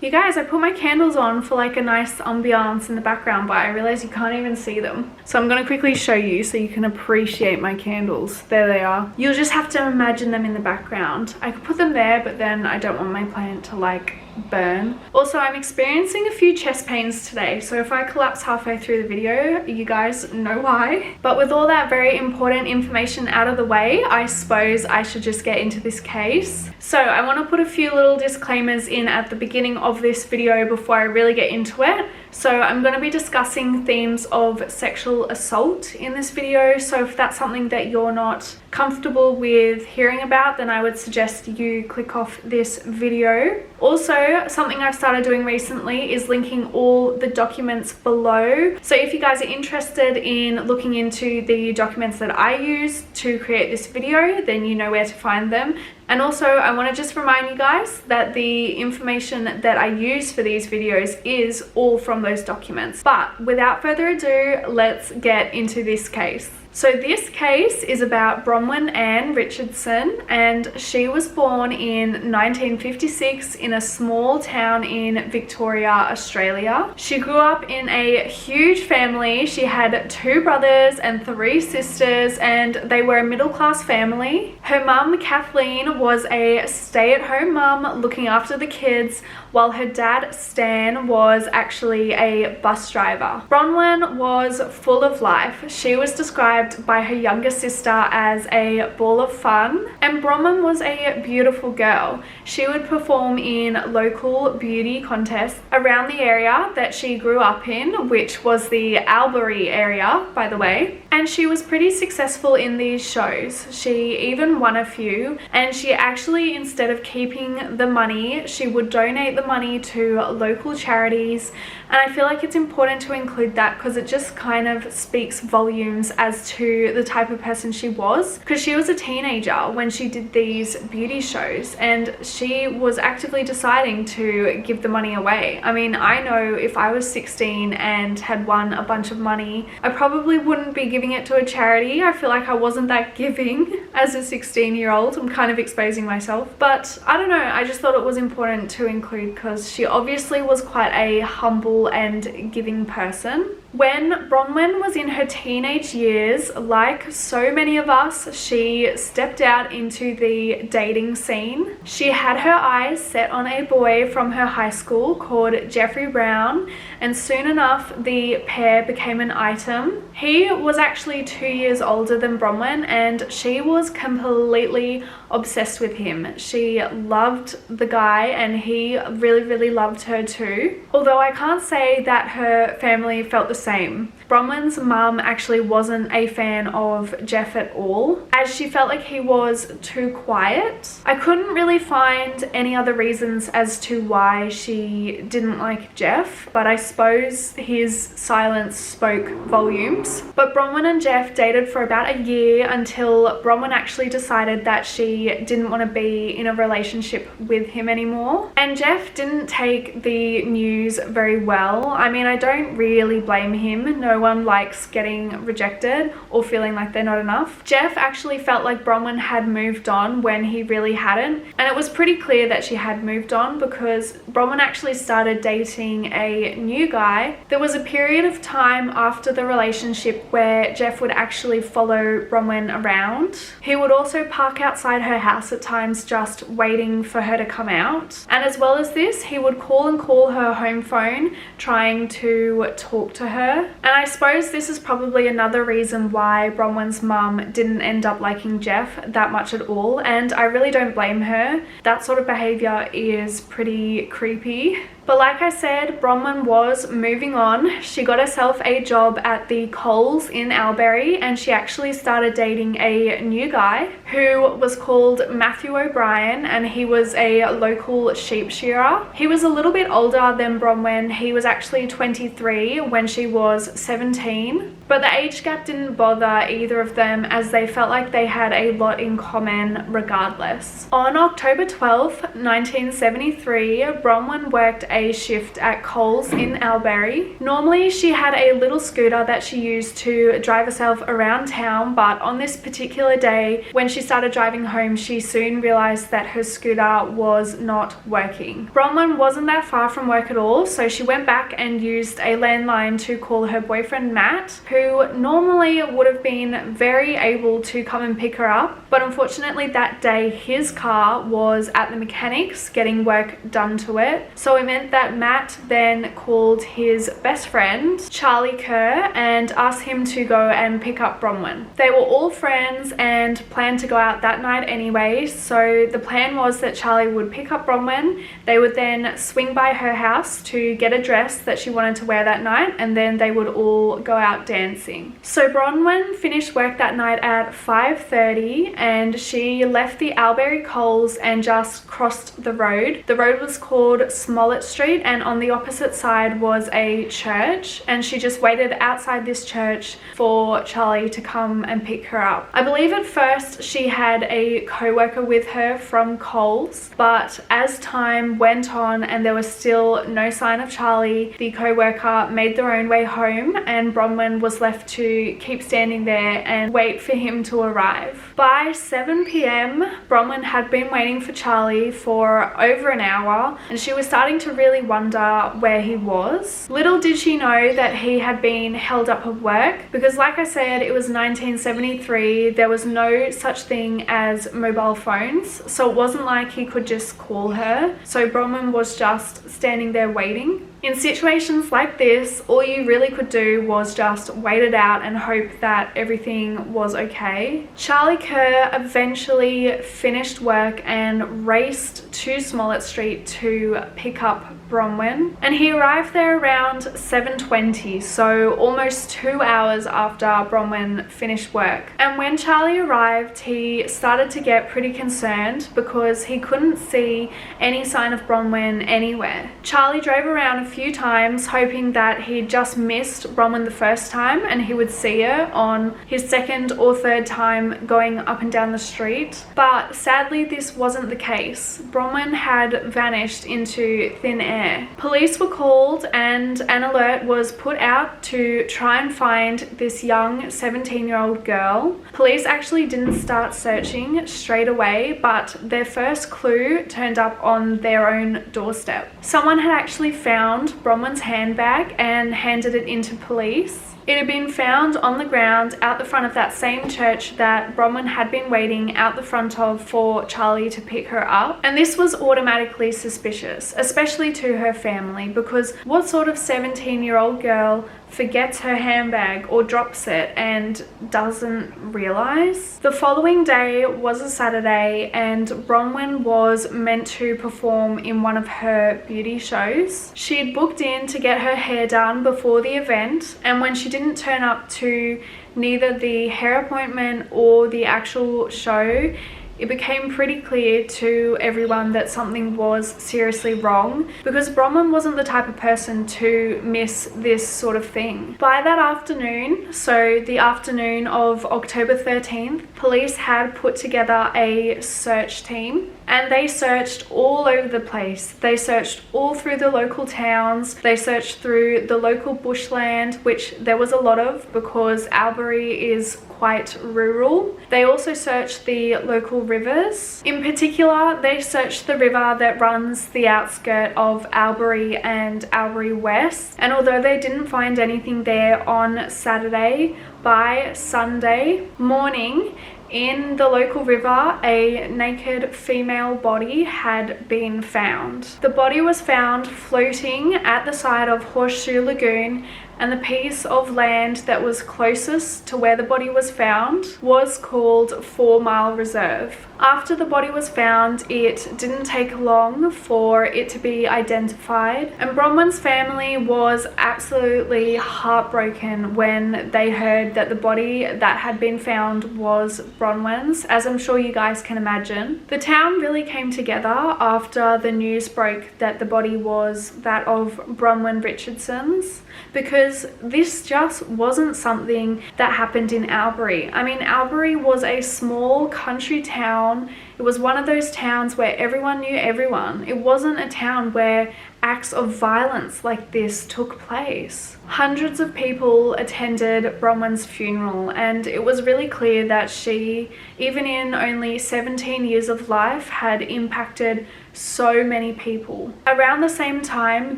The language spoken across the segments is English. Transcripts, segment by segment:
You guys, I put my candles on for like a nice ambiance in the background, but I realize you can't even see them. So I'm gonna quickly show you so you can appreciate my candles. There they are. You'll just have to imagine them in the background. I could put them there, but then I don't want my plant to like burn. Also, I'm experiencing a few chest pains today, so if I collapse halfway through the video, you guys know why. But with all that very important information out of the way, I suppose I should just get into this case. So I want to put a few little disclaimers in at the beginning of this video before I really get into it. So I'm going to be discussing themes of sexual assault in this video, so if that's something that you're not comfortable with hearing about, then I would suggest you click off this video. Also, something I've started doing recently is linking all the documents below. So if you guys are interested in looking into the documents that I use to create this video, then you know where to find them. And also, I want to just remind you guys that the information that I use for these videos is all from those documents. But without further ado, let's get into this case. So this case is about Bronwynne Ann Richardson, and she was born in 1956 in a small town in Victoria, Australia. She grew up in a huge family. She had 2 brothers and 3 sisters, and they were a middle-class family. Her mum, Kathleen, was a stay-at-home mum looking after the kids, while her dad, Stan, was actually a bus driver. Bronwynne was full of life. She was described by her younger sister as a ball of fun, and Bronwynne was a beautiful girl. She would perform in local beauty contests around the area that she grew up in, which was the Albury area, by the way, and she was pretty successful in these shows. She even won a few, and she actually, instead of keeping the money, she would donate the money to local charities. And I feel like it's important to include that because it just kind of speaks volumes as to the type of person she was, because she was a teenager when she did these beauty shows and she was actively deciding to give the money away. I mean, I know if I was 16 and had won a bunch of money, I probably wouldn't be giving it to a charity. I feel like I wasn't that giving as a 16-year-old. I'm kind of exposing myself, but I don't know, I just thought it was important to include because she obviously was quite a humble and giving person. When Bronwynne was in her teenage years, like so many of us, she stepped out into the dating scene. She had her eyes set on a boy from her high school called Jeffrey Brown, and soon enough the pair became an item. He was actually 2 years older than Bronwynne, and she was completely obsessed with him. She loved the guy and he really loved her too. Although I can't say that her family felt the same. Bronwynne's mum actually wasn't a fan of Jeff at all, as she felt like he was too quiet. I couldn't really find any other reasons as to why she didn't like Jeff, but I suppose his silence spoke volumes. But Bronwynne and Jeff dated for about a year until Bronwynne actually decided that she didn't want to be in a relationship with him anymore. And Jeff didn't take the news very well. I mean, I don't really blame him. No one likes getting rejected or feeling like they're not enough. Jeff actually felt like Bronwynne had moved on when he really hadn't, and it was pretty clear that she had moved on because Bronwynne actually started dating a new guy. There was a period of time after the relationship where Jeff would actually follow Bronwynne around. He would also park outside her house at times just waiting for her to come out, and as well as this, he would call her home phone trying to talk to her. And I suppose this is probably another reason why Bronwynne's mum didn't end up liking Jeff that much at all, and I really don't blame her. That sort of behavior is pretty creepy. But like I said, Bronwynne was moving on. She got herself a job at the Coles in Albury, and she actually started dating a new guy who was called Matthew O'Brien, and he was a local sheep shearer. He was a little bit older than Bronwynne. He was actually 23 when she was 17. But the age gap didn't bother either of them, as they felt like they had a lot in common regardless. On October 12th, 1973, Bronwynne worked a shift at Coles in Albury. Normally she had a little scooter that she used to drive herself around town, but on this particular day when she started driving home, she soon realized that her scooter was not working. Bronwyn wasn't that far from work at all, so she went back and used a landline to call her boyfriend Matt, who normally would have been very able to come and pick her up, but unfortunately that day his car was at the mechanics getting work done to it. So it meant that Matt then called his best friend Charlie Kerr and asked him to go and pick up Bronwyn. They were all friends and planned to go out that night anyway, so the plan was that Charlie would pick up Bronwyn. They would then swing by her house to get a dress that she wanted to wear that night, and then they would all go out dancing. So Bronwyn finished work that night at 5:30 and she left the Albury Coles and just crossed the road. The road was called Smollett Street, and on the opposite side was a church, and she just waited outside this church for Charlie to come and pick her up. I believe at first she had a co-worker with her from Coles, but as time went on and there was still no sign of Charlie, the co-worker made their own way home and Bronwyn was left to keep standing there and wait for him to arrive. By 7 p.m, Bronwyn had been waiting for Charlie for over an hour and she was starting to really wonder where he was. Little did she know that he had been held up at work, because like I said, it was 1973, there was no such thing as mobile phones, so it wasn't like he could just call her. So Bronwyn was just standing there waiting. In situations like this, all you really could do was just wait it out and hope that everything was okay. Charlie Kerr eventually finished work and raced to Smollett Street to pick up Bronwyn, and he arrived there around 7:20, so almost 2 hours after Bronwyn finished work. And when Charlie arrived, he started to get pretty concerned because he couldn't see any sign of Bronwyn anywhere. Charlie drove around a few times hoping that he'd just missed Bronwyn the first time and he would see her on his second or third time going up and down the street, but sadly this wasn't the case. Bronwyn had vanished into thin air. Police were called and an alert was put out to try and find this young 17-year-old girl. Police actually didn't start searching straight away, but their first clue turned up on their own doorstep. Someone had actually found Bronwyn's handbag and handed it into police. It had been found on the ground out the front of that same church that Bronwyn had been waiting out the front of for Charlie to pick her up. And this was automatically suspicious, especially to her family, because what sort of 17-year-old girl forgets her handbag or drops it and doesn't realize? The following day was a Saturday and Bronwyn was meant to perform in one of her beauty shows. She'd booked in to get her hair done before the event, and when she didn't turn up to neither the hair appointment or the actual show, it became pretty clear to everyone that something was seriously wrong, because Bronwyn wasn't the type of person to miss this sort of thing. By that afternoon, so the afternoon of October 13th, police had put together a search team and they searched all over the place. They searched all through the local towns, they searched through the local bushland, which there was a lot of because Albury is quite rural. They also searched the local rivers. In particular, they searched the river that runs the outskirt of Albury and Albury West, and although they didn't find anything there on Saturday, by Sunday morning in the local river, a naked female body had been found. The body was found floating at the side of Horseshoe Lagoon, and the piece of land that was closest to where the body was found was called 4 Mile Reserve. After the body was found, it didn't take long for it to be identified, and Bronwyn's family was absolutely heartbroken when they heard that the body that had been found was Bronwyn's, as I'm sure you guys can imagine. The town really came together after the news broke that the body was that of Bronwyn Richardson's, because because this just wasn't something that happened in Albury. I mean, Albury was a small country town. It was one of those towns where everyone knew everyone. It wasn't a town where acts of violence like this took place. Hundreds of people attended Bronwyn's funeral, and it was really clear that she, even in only 17 years of life, had impacted so many people. Around the same time,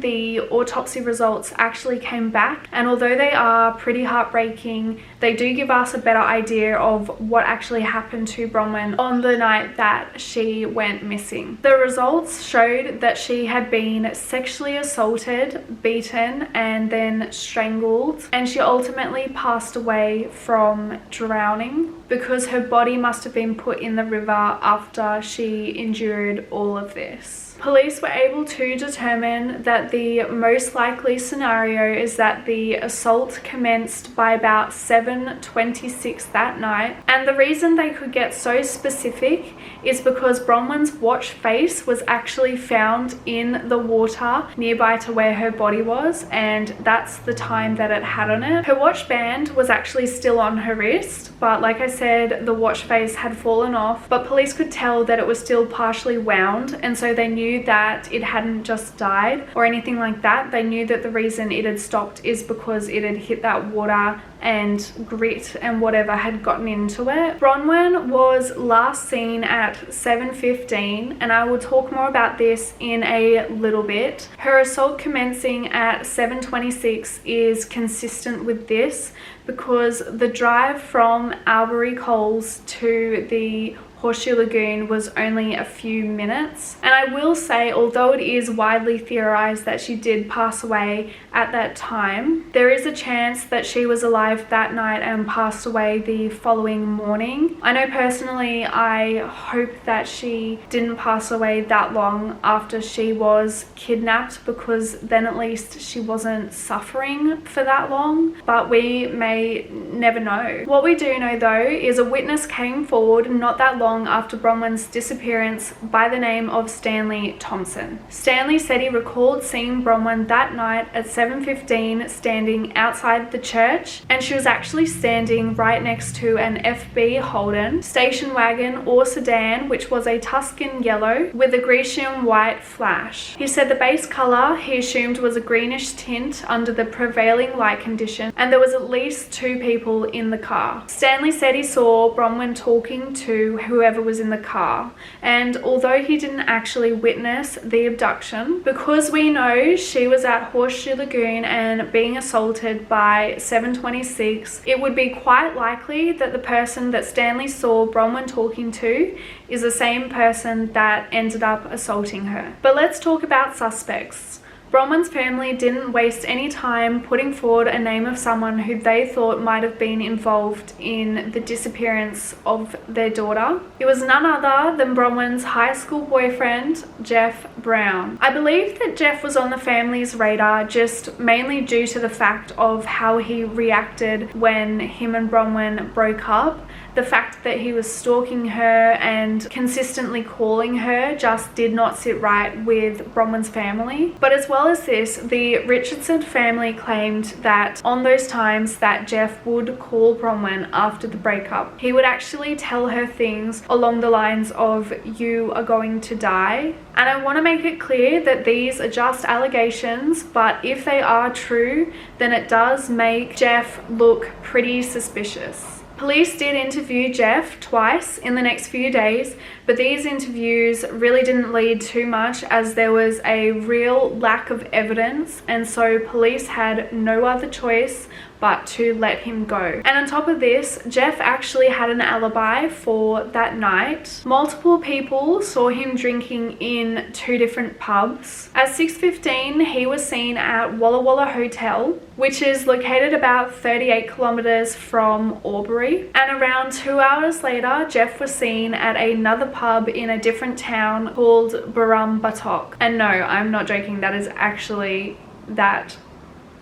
the autopsy results actually came back, and although they are pretty heartbreaking, they do give us a better idea of what actually happened to Bronwyn on the night that she went missing. The results showed that she had been sexually assaulted, beaten, and then strangled, and she ultimately passed away from drowning because her body must have been put in the river after she endured all of this. Police were able to determine that the most likely scenario is that the assault commenced by about 7:26 that night, and the reason they could get so specific is because Bronwyn's watch face was actually found in the water nearby to where her body was, and that's the time that it had on it. Her watch band was actually still on her wrist, but like I said, the watch face had fallen off, but police could tell that it was still partially wound, and so they knew that it hadn't just died or anything like that. They knew that the reason it had stopped is because it had hit that water and grit and whatever had gotten into it. Bronwyn was last seen at 7:15, and I will talk more about this in a little bit. Her assault commencing at 7:26 is consistent with this because the drive from Albury Coles to the Horseshoe Lagoon was only a few minutes. And I will say, although it is widely theorized that she did pass away at that time, there is a chance that she was alive that night and passed away the following morning. I know personally I hope that she didn't pass away that long after she was kidnapped, because then at least she wasn't suffering for that long, but we may never know. What we do know though is a witness came forward not that long after Bronwyn's disappearance by the name of Stanley Thompson. Stanley said he recalled seeing Bronwyn that night at 7:15 standing outside the church, and she was actually standing right next to an FB Holden station wagon or sedan, which was a Tuscan yellow with a Grecian white flash. He said the base colour he assumed was a greenish tint under the prevailing light condition, and there was at least 2 people in the car. Stanley said he saw Bronwyn talking to whoever was in the car, and although he didn't actually witness the abduction, because we know she was at Horseshoe Lagoon and being assaulted by 7:26, it would be quite likely that the person that Stanley saw Bronwyn talking to is the same person that ended up assaulting her. But let's talk about suspects. Bronwyn's family didn't waste any time putting forward a name of someone who they thought might have been involved in the disappearance of their daughter. It was none other than Bronwyn's high school boyfriend, Jeff Brown. I believe that Jeff was on the family's radar just mainly due to the fact of how he reacted when him and Bronwyn broke up. The fact that he was stalking her and consistently calling her just did not sit right with Bronwyn's family. But as well as this, the Richardson family claimed that on those times that Jeff would call Bronwyn after the breakup, he would actually tell her things along the lines of, "You are going to die." And I want to make it clear that these are just allegations, but if they are true, then it does make Jeff look pretty suspicious. Police did interview Jeff twice in the next few days, but these interviews really didn't lead too much as there was a real lack of evidence, and so police had no other choice but to let him go. And on top of this, Jeff actually had an alibi for that night. Multiple people saw him drinking in 2 different pubs. At 6:15, he was seen at Walla Walla Hotel, which is located about 38 kilometers from Albury. And around 2 hours later, Jeff was seen at another pub in a different town called Batok. And no, I'm not joking, that is actually that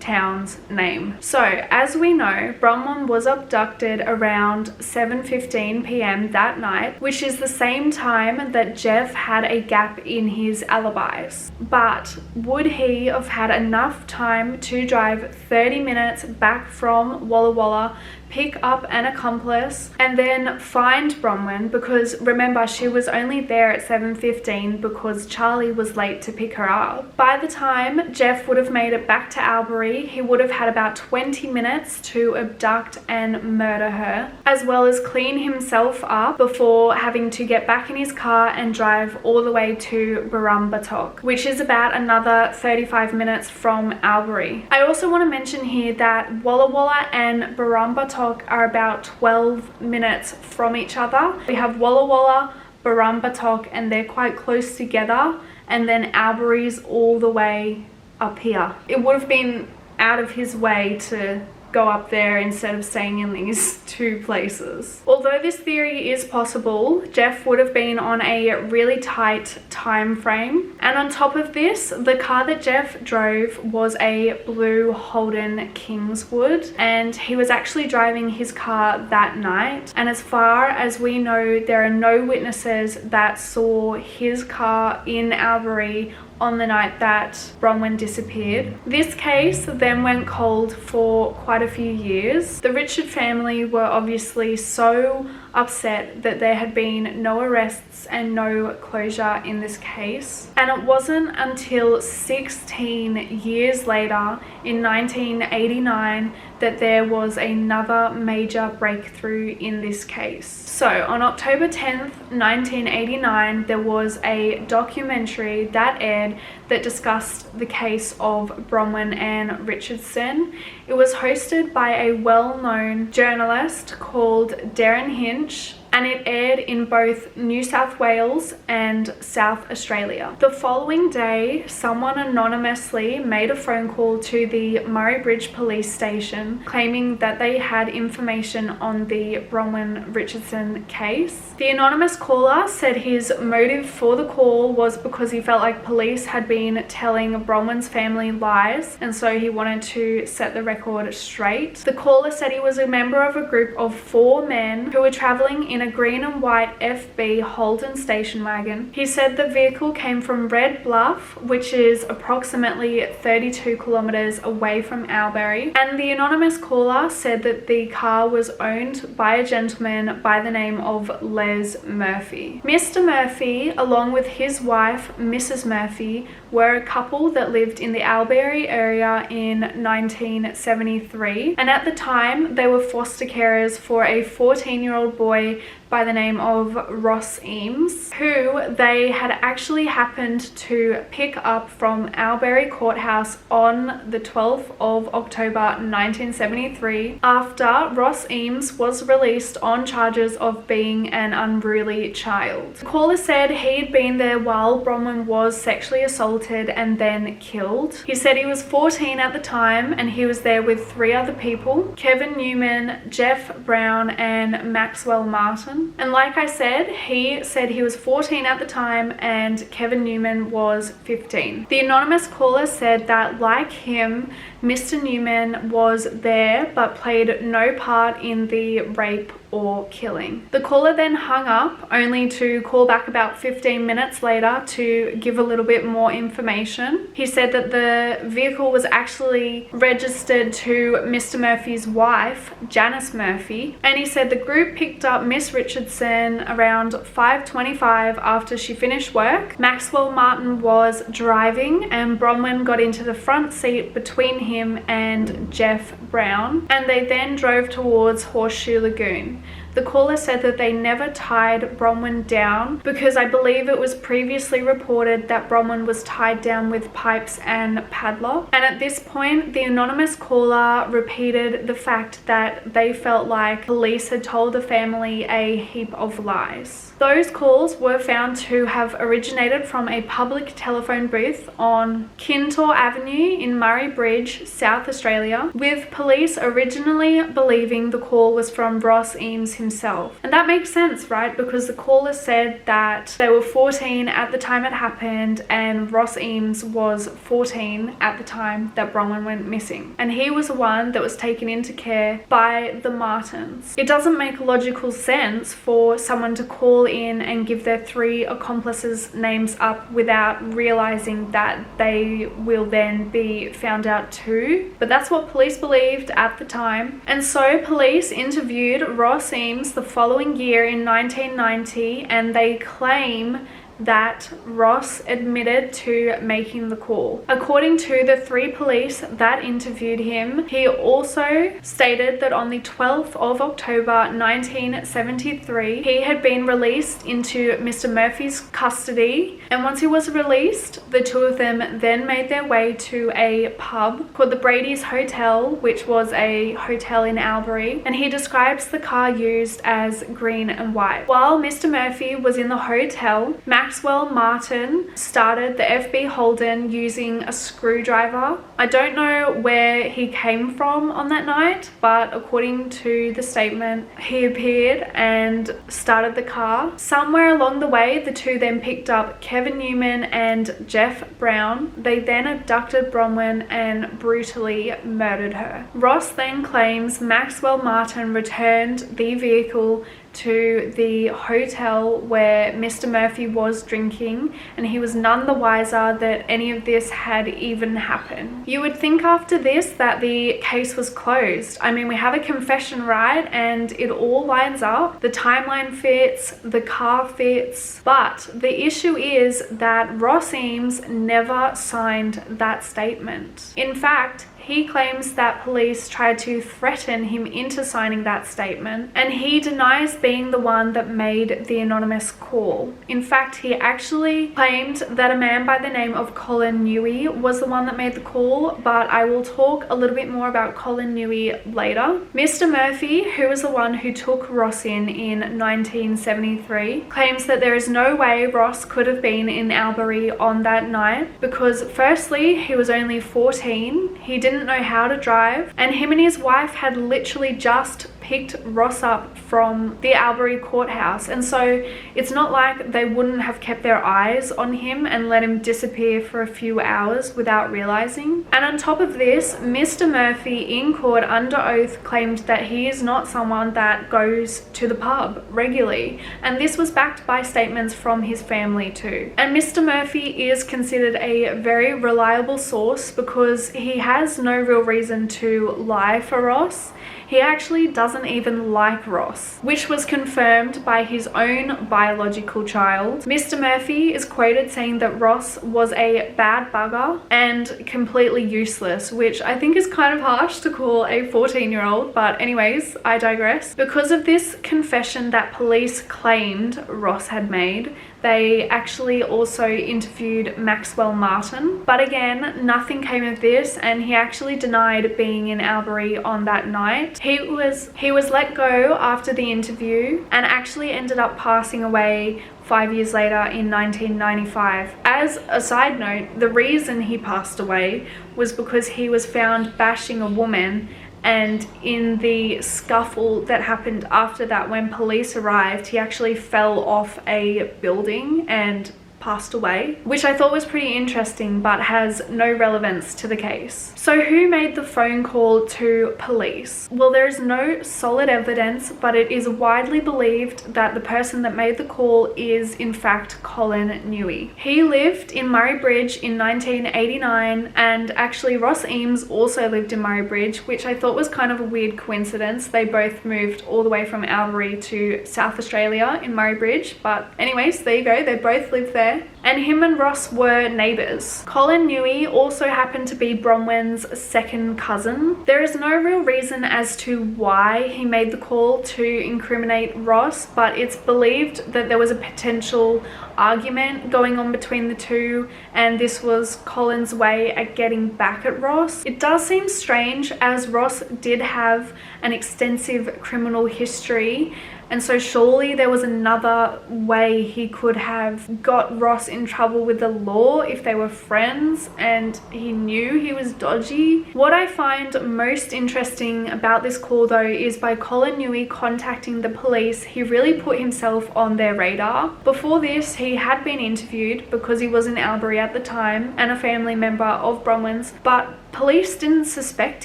town's name. So as we know, Bronwyn was abducted around 7:15 p.m. that night, which is the same time that Jeff had a gap in his alibis. But would he have had enough time to drive 30 minutes back from Walla Walla, pick up an accomplice, and then find Bronwyn? Because remember, she was only there at 7:15 because Charlie was late to pick her up. By the time Jeff would have made it back to Albury, he would have had about 20 minutes to abduct and murder her, as well as clean himself up before having to get back in his car and drive all the way to Burumbatok, which is about another 35 minutes from Albury. I also want to mention here that Walla Walla and Burumbatok are about 12 minutes from each other. We have Walla Walla, Burumbatok, and they're quite close together, and then Albury's all the way up here. It would have been out of his way to go up there instead of staying in these two places. Although this theory is possible, Jeff would have been on a really tight time frame. And on top of this, the car that Jeff drove was a blue Holden Kingswood, and he was actually driving his car that night. And as far as we know, there are no witnesses that saw his car in Albury on the night that Bronwyn disappeared. This case then went cold for quite a few years. The Richard family were obviously so upset that there had been no arrests and no closure in this case. And it wasn't until 16 years later, in 1989, that there was another major breakthrough in this case. So on October 10th, 1989, there was a documentary that aired that discussed the case of Bronwyn and Richardson. It was hosted by a well-known journalist called Darren Hinch, and it aired in both New South Wales and South Australia. The following day, someone anonymously made a phone call to the Murray Bridge police station claiming that they had information on the Bronwyn Richardson case. The anonymous caller said his motive for the call was because he felt like police had been telling Bronwyn's family lies, and so he wanted to set the record straight. The caller said he was a member of a group of 4 men who were traveling in a green and white FB Holden station wagon. He said the vehicle came from Red Bluff, which is approximately 32 kilometers away from Albury, and the anonymous caller said that the car was owned by a gentleman by the name of Les Murphy. Mr. Murphy, along with his wife, Mrs. Murphy, were a couple that lived in the Albury area in 1973, and at the time they were foster carers for a 14-year-old boy by the name of Ross Eames, who they had actually happened to pick up from Albury Courthouse on the 12th of October 1973 after Ross Eames was released on charges of being an unruly child. The caller said he'd been there while Bronwyn was sexually assaulted and then killed. He said he was 14 at the time and he was there with 3 other people: Kevin Newman, Jeff Brown, and Maxwell Martin. And like I said he was 14 at the time and Kevin Newman was 15. The anonymous caller said that, like him, Mr. Newman was there but played no part in the rape or killing. The caller then hung up, only to call back about 15 minutes later to give a little bit more information. He said that the vehicle was actually registered to Mr. Murphy's wife, Janice Murphy, and he said the group picked up Miss Richardson around 5:25 after she finished work. Maxwell Martin was driving and Bronwyn got into the front seat between him and Jeff Brown, and they then drove towards Horseshoe Lagoon. The caller said that they never tied Bronwyn down because I believe it was previously reported that Bronwyn was tied down with pipes and padlock. And at this point, the anonymous caller repeated the fact that they felt like police had told the family a heap of lies. Those calls were found to have originated from a public telephone booth on Kintore Avenue in Murray Bridge, South Australia, with police originally believing the call was from Ross Eames himself. himself. And that makes sense, right? Because the caller said that they were 14 at the time it happened, and Ross Eames was 14 at the time that Bronwyn went missing. And he was the one that was taken into care by the Martins. It doesn't make logical sense for someone to call in and give their 3 accomplices' names up without realizing that they will then be found out too. But that's what police believed at the time. And so police interviewed Ross Eames the following year in 1990, and they claim that Ross admitted to making the call. According to the 3 police that interviewed him, he also stated that on the 12th of October 1973, he had been released into Mr. Murphy's custody, and once he was released, the 2 of them then made their way to a pub called the Brady's Hotel, which was a hotel in Albury, and he describes the car used as green and white. While Mr. Murphy was in the hotel, Maxwell Martin started the FB Holden using a screwdriver. I don't know where he came from on that night, but according to the statement, he appeared and started the car. Somewhere along the way, the 2 then picked up Kevin Newman and Jeff Brown. They then abducted Bronwyn and brutally murdered her. Ross then claims Maxwell Martin returned the vehicle to the hotel where Mr. Murphy was drinking, and he was none the wiser that any of this had even happened. You would think after this that the case was closed. I mean, we have a confession, right? And it all lines up. The timeline fits, the car fits, but the issue is that Ross Eames never signed that statement. In fact, he claims that police tried to threaten him into signing that statement, and he denies being the one that made the anonymous call. In fact, he actually claimed that a man by the name of Colin Newey was the one that made the call, but I will talk a little bit more about Colin Newey later. Mr. Murphy, who was the one who took Ross in 1973, claims that there is no way Ross could have been in Albury on that night because firstly, he was only 14, he didn't know how to drive, and him and his wife had literally just picked Ross up from the Albury courthouse, and so it's not like they wouldn't have kept their eyes on him and let him disappear for a few hours without realizing. And on top of this, Mr. Murphy in court under oath claimed that he is not someone that goes to the pub regularly, and this was backed by statements from his family too. And Mr. Murphy is considered a very reliable source because he has no real reason to lie for Ross. He actually doesn't even like Ross, which was confirmed by his own biological child. Mr. Murphy is quoted saying that Ross was a bad bugger and completely useless, which I think is kind of harsh to call a 14-year-old, but anyways, I digress. Because of this confession that police claimed Ross had made, they actually also interviewed Maxwell Martin, but again, nothing came of this, and he actually denied being in Albury on that night. He was let go after the interview and actually ended up passing away 5 years later in 1995. As a side note, the reason he passed away was because he was found bashing a woman, and in the scuffle that happened after that, when police arrived, he actually fell off a building and passed away, which I thought was pretty interesting but has no relevance to the case. So who made the phone call to police? Well, there is no solid evidence, but it is widely believed that the person that made the call is in fact Colin Newey. He lived in Murray Bridge in 1989, and actually Ross Eames also lived in Murray Bridge, which I thought was kind of a weird coincidence. They both moved all the way from Albury to South Australia in Murray Bridge, but anyways, there you go, they both lived there. And him and Ross were neighbours. Colin Newey also happened to be Bronwyn's second cousin. There is no real reason as to why he made the call to incriminate Ross, but it's believed that there was a potential argument going on between the two, and this was Colin's way at getting back at Ross. It does seem strange, as Ross did have an extensive criminal history, And so surely there was another way he could have got Ross in trouble with the law if they were friends and he knew he was dodgy. What I find most interesting about this call though is by Colin Newey contacting the police, he really put himself on their radar. Before this, he had been interviewed because he was in Albury at the time and a family member of Bronwyns, but police didn't suspect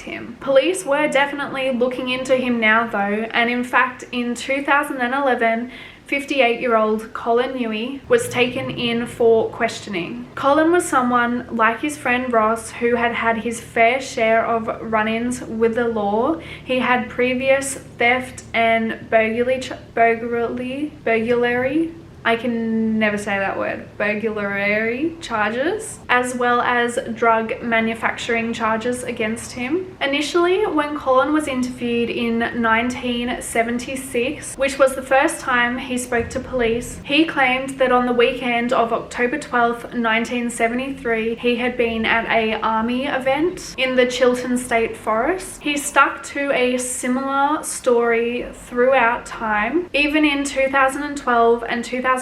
him. Police were definitely looking into him now though, and in fact in 2011, 58-year-old Colin Newey was taken in for questioning. Colin was someone like his friend Ross who had had his fair share of run-ins with the law. He had previous theft and burglary, I can never say that word, burglary charges, as well as drug manufacturing charges against him. Initially, when Colin was interviewed in 1976, which was the first time he spoke to police, he claimed that on the weekend of October 12th, 1973, he had been at an army event in the Chiltern State Forest. He stuck to a similar story throughout time, even in 2012 and 2014,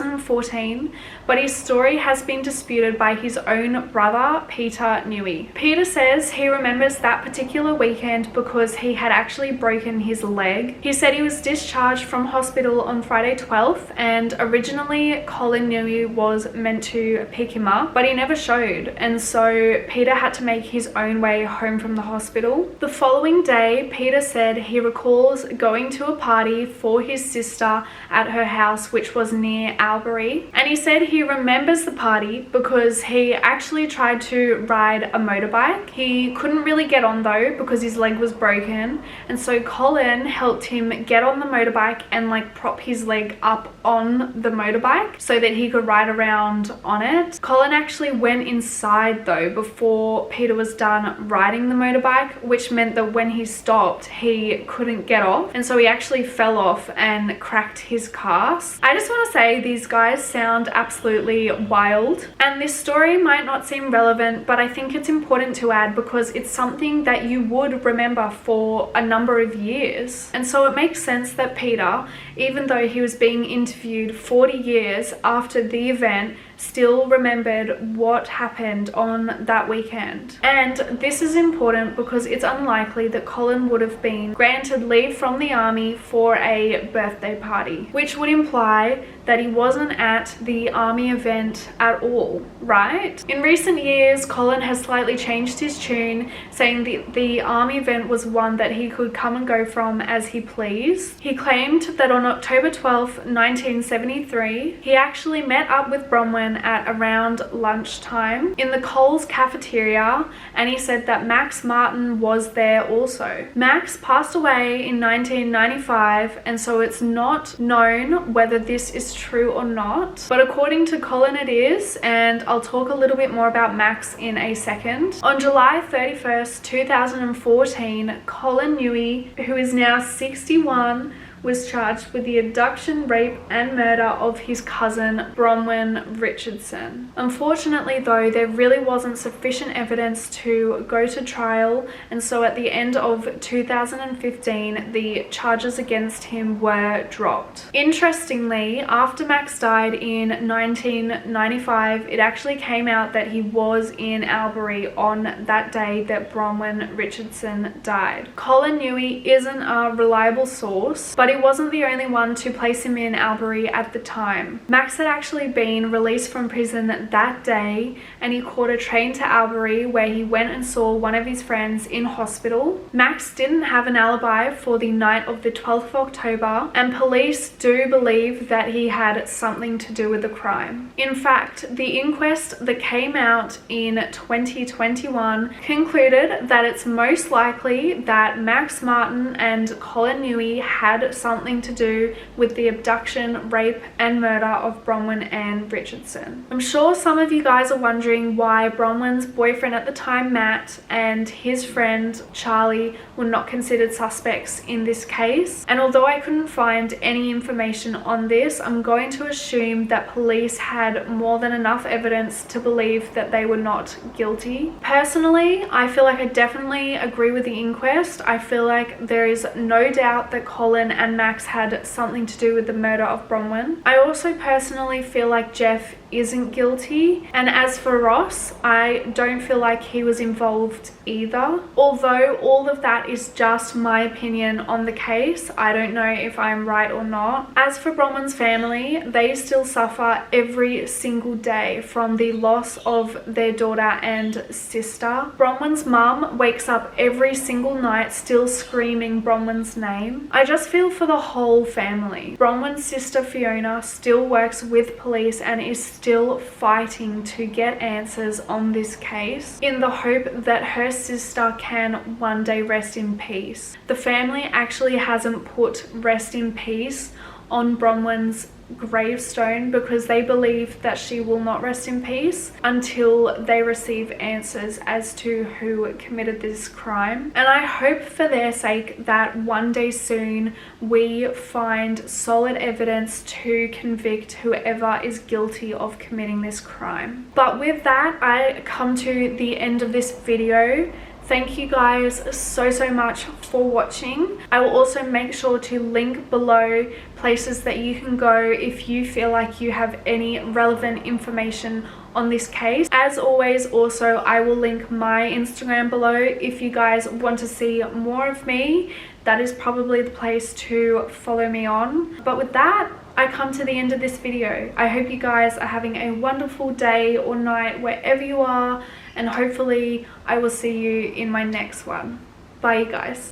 but his story has been disputed by his own brother, Peter Newey. Peter says he remembers that particular weekend because he had actually broken his leg. He said he was discharged from hospital on Friday 12th, and originally Colin Newey was meant to pick him up, but he never showed, and so Peter had to make his own way home from the hospital. The following day, Peter said he recalls going to a party for his sister at her house, which was near Albury, and he said he remembers the party because he actually tried to ride a motorbike. He couldn't really get on though because his leg was broken, and so Colin helped him get on the motorbike and like prop his leg up on the motorbike so that he could ride around on it. Colin actually went inside though before Peter was done riding the motorbike, which meant that when he stopped he couldn't get off, and so he actually fell off and cracked his cast. I just want to say these guys sound absolutely wild, and this story might not seem relevant, but I think it's important to add because it's something that you would remember for a number of years. And so it makes sense that Peter, even though he was being interviewed 40 years after the event, still remembered what happened on that weekend. And this is important because it's unlikely that Colin would have been granted leave from the army for a birthday party, which would imply that he wasn't at the army event at all, right? In recent years, Colin has slightly changed his tune, saying the army event was one that he could come and go from as he pleased. He claimed that on October 12th, 1973, he actually met up with Bronwynne at around lunchtime in the Coles cafeteria, and he said that Max Martin was there also. Max passed away in 1995, and so it's not known whether this is true or not, but according to Colin it is, and I'll talk a little bit more about Max in a second. On July 31st, 2014, Colin Newey, who is now 61, was charged with the abduction, rape and murder of his cousin Bronwynne Richardson. Unfortunately though, there really wasn't sufficient evidence to go to trial, and so at the end of 2015 the charges against him were dropped. Interestingly, after Max died in 1995, it actually came out that he was in Albury on that day that Bronwynne Richardson died. Colin Newey isn't a reliable source, but he wasn't the only one to place him in Albury at the time. Max had actually been released from prison that day, and he caught a train to Albury where he went and saw one of his friends in hospital. Max didn't have an alibi for the night of the 12th of October, and police do believe that he had something to do with the crime. In fact, the inquest that came out in 2021 concluded that it's most likely that Max Martin and Colin Newey had something to do with the abduction, rape and murder of Bronwynne and Richardson. I'm sure some of you guys are wondering why Bronwyn's boyfriend at the time, Matt, and his friend Charlie were not considered suspects in this case, and although I couldn't find any information on this, I'm going to assume that police had more than enough evidence to believe that they were not guilty. Personally, I feel like I definitely agree with the inquest. I feel like there is no doubt that Colin and and Max had something to do with the murder of Bronwyn. I also personally feel like Jeff isn't guilty, and as for Ross, I don't feel like he was involved either. Although all of that is just my opinion on the case, I don't know if I'm right or not. As for Bronwyn's family, they still suffer every single day from the loss of their daughter and sister. Bronwyn's mum wakes up every single night still screaming Bronwyn's name. I just feel for the whole family. Bronwyn's sister Fiona still works with police and is still fighting to get answers on this case in the hope that her sister can one day rest in peace. The family actually hasn't put rest in peace on Bronwyn's gravestone because they believe that she will not rest in peace until they receive answers as to who committed this crime. And I hope for their sake that one day soon we find solid evidence to convict whoever is guilty of committing this crime. But with that, I come to the end of this video. Thank you guys so much for watching. I will also make sure to link below places that you can go if you feel like you have any relevant information on this case. As always, also I will link my Instagram below if you guys want to see more of me. That is probably the place to follow me on. But with that, I come to the end of this video. I hope you guys are having a wonderful day or night wherever you are, and hopefully I will see you in my next one. Bye, you guys.